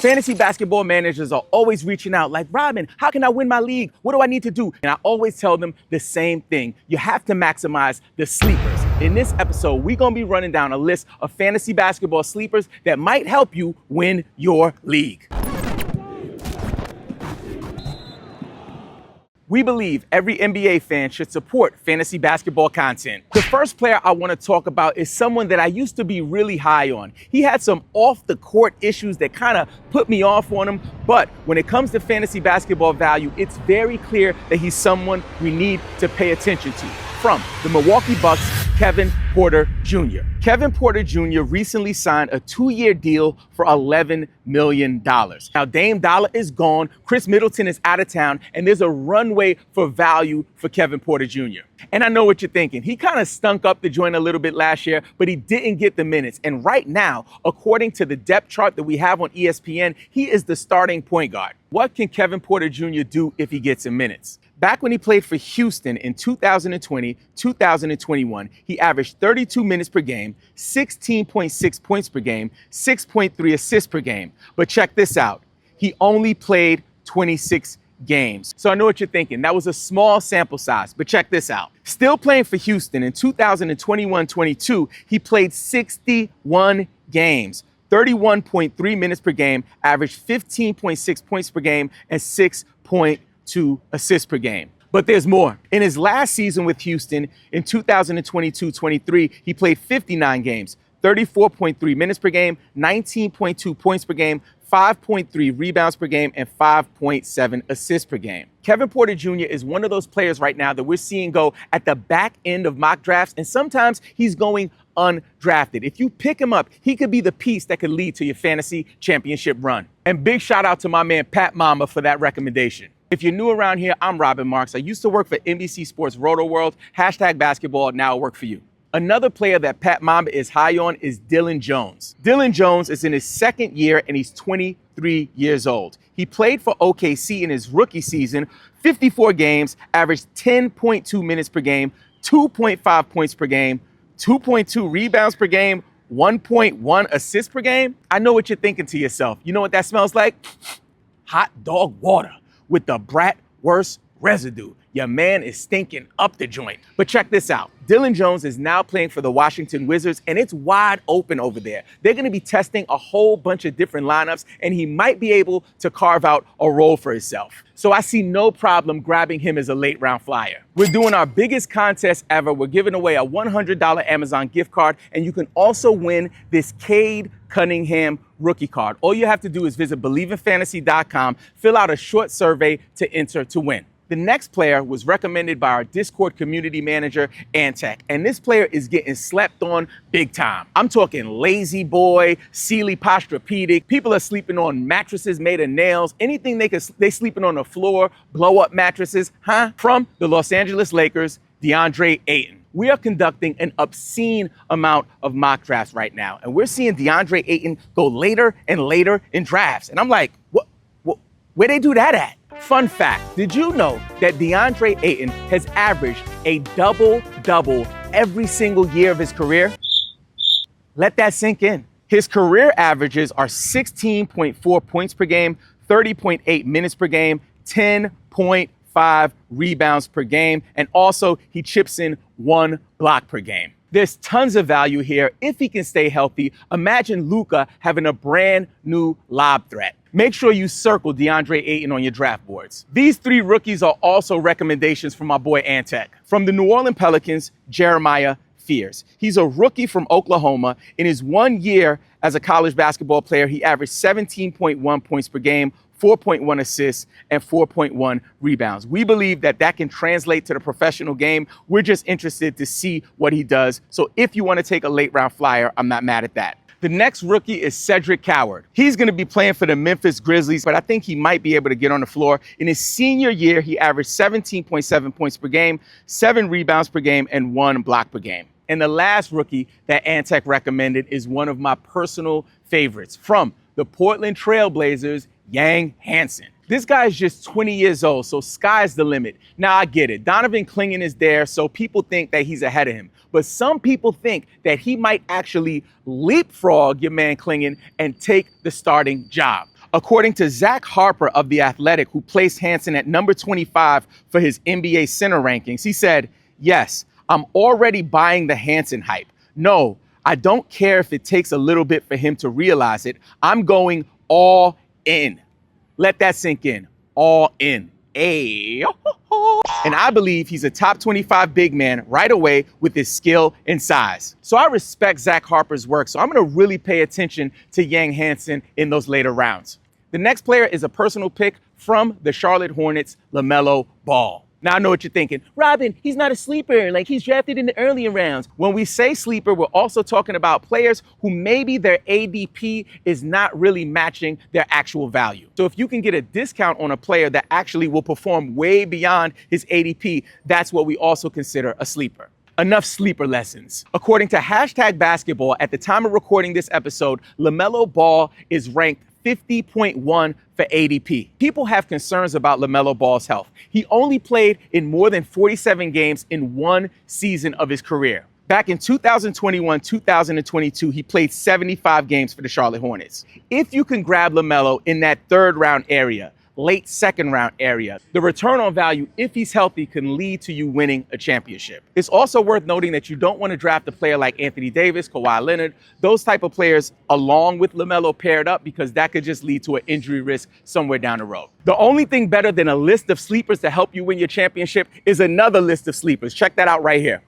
Fantasy basketball managers are always reaching out like, Robin, how can I win my league? What do I need to do? And I always tell them the same thing. You have to maximize the sleepers. In this episode, we're going to be running down a list of fantasy basketball sleepers that might help you win your league. We believe every NBA fan should support fantasy basketball content. The first player I want to talk about is someone that I used to be really high on. He had some off-the-court issues that kind of put me off on him, but when it comes to fantasy basketball value, it's very clear that he's someone we need to pay attention to. From the Milwaukee Bucks, Kevin Porter Jr. Kevin Porter Jr. recently signed a 2-year deal for $11 million. Now, Dame Dollar is gone, Chris Middleton is out of town, and there's a runway for value for Kevin Porter Jr. And I know what you're thinking. He kind of stunk up the joint a little bit last year, but he didn't get the minutes. And right now, according to the depth chart that we have on ESPN, he is the starting point guard. What can Kevin Porter Jr. do if he gets in minutes? Back when he played for Houston in 2020, 2021, he averaged 32 minutes per game, 16.6 points per game, 6.3 assists per game. But check this out. He only played 26 games. So I know what you're thinking. That was a small sample size, but check this out. Still playing for Houston in 2021-22, he played 61 games. 31.3 minutes per game, averaged 15.6 points per game, and 6.2 assists per game. But there's more. In his last season with Houston, in 2022-23, he played 59 games, 34.3 minutes per game, 19.2 points per game, 5.3 rebounds per game, and 5.7 assists per game. Kevin Porter Jr. is one of those players right now that we're seeing go at the back end of mock drafts, and sometimes he's going undrafted. If you pick him up, he could be the piece that could lead to your fantasy championship run. And big shout out to my man Pat Mama for that recommendation. If you're new around here, I'm Robin Marks. I used to work for NBC Sports Roto World, #basketball, now I work for you. Another player that Pat Mamba is high on is Dillon Jones. Dillon Jones is in his second year and he's 23 years old. He played for OKC in his rookie season, 54 games, averaged 10.2 minutes per game, 2.5 points per game, 2.2 rebounds per game, 1.1 assists per game. I know what you're thinking to yourself. You know what that smells like? Hot dog water with the bratwurst residue. Your man is stinking up the joint. But check this out. Dillon Jones is now playing for the Washington Wizards, and it's wide open over there. They're going to be testing a whole bunch of different lineups, and he might be able to carve out a role for himself. So I see no problem grabbing him as a late round flyer. We're doing our biggest contest ever. We're giving away a $100 Amazon gift card, and you can also win this Cade Cunningham rookie card. All you have to do is visit BelieveInFantasy.com, fill out a short survey to enter to win. The next player was recommended by our Discord community manager, Antec, and this player is getting slept on big time. I'm talking lazy boy, Sealy Posturepedic. People are sleeping on mattresses made of nails, anything they sleeping on the floor, blow up mattresses, huh? From the Los Angeles Lakers, DeAndre Ayton. We are conducting an obscene amount of mock drafts right now, and we're seeing DeAndre Ayton go later and later in drafts. And I'm like, where they do that at? Fun fact, did you know that DeAndre Ayton has averaged a double-double every single year of his career? Let that sink in. His career averages are 16.4 points per game, 30.8 minutes per game, 10.5 rebounds per game, and also he chips in 1 block per game. There's tons of value here if he can stay healthy. Imagine Luka having a brand new lob threat. Make sure you circle DeAndre Ayton on your draft boards. These 3 rookies are also recommendations from my boy Antec. From the New Orleans Pelicans, Jeremiah Fears. He's a rookie from Oklahoma. In his 1 year as a college basketball player, he averaged 17.1 points per game, 4.1 assists, and 4.1 rebounds. We believe that can translate to the professional game. We're just interested to see what he does. So if you want to take a late round flyer, I'm not mad at that. The next rookie is Cedric Coward. He's going to be playing for the Memphis Grizzlies, but I think he might be able to get on the floor. In his senior year, he averaged 17.7 points per game, 7 rebounds per game, and 1 block per game. And the last rookie that Antec recommended is one of my personal favorites from the Portland Trailblazers, Yang Hansen. This guy is just 20 years old, so sky's the limit. Now, I get it. Donovan Clingan is there, so people think that he's ahead of him. But some people think that he might actually leapfrog your man Clingan and take the starting job. According to Zach Harper of The Athletic, who placed Hansen at number 25 for his NBA center rankings, he said, "Yes, I'm already buying the Hansen hype. No, I don't care if it takes a little bit for him to realize it. I'm going all in." Let that sink in. All in. Ay. And I believe he's a top 25 big man right away with his skill and size. So I respect Zach Harper's work, so I'm going to really pay attention to Yang Hansen in those later rounds. The next player is a personal pick from the Charlotte Hornets, LaMelo Ball. Now I know what you're thinking. Robin, he's not a sleeper, like he's drafted in the earlier rounds. When we say sleeper, we're also talking about players who maybe their ADP is not really matching their actual value. So if you can get a discount on a player that actually will perform way beyond his ADP, that's what we also consider a sleeper. Enough sleeper lessons. According to #basketball, at the time of recording this episode, LaMelo Ball is ranked 50.1 for ADP. People have concerns about LaMelo Ball's health. He only played in more than 47 games in one season of his career. Back in 2021-2022, he played 75 games for the Charlotte Hornets. If you can grab LaMelo in that third round area, late second round area, the return on value, if he's healthy, can lead to you winning a championship. It's also worth noting that you don't want to draft a player like Anthony Davis, Kawhi Leonard, those type of players along with LaMelo paired up, because that could just lead to an injury risk somewhere down the road. The only thing better than a list of sleepers to help you win your championship is another list of sleepers. Check that out right here.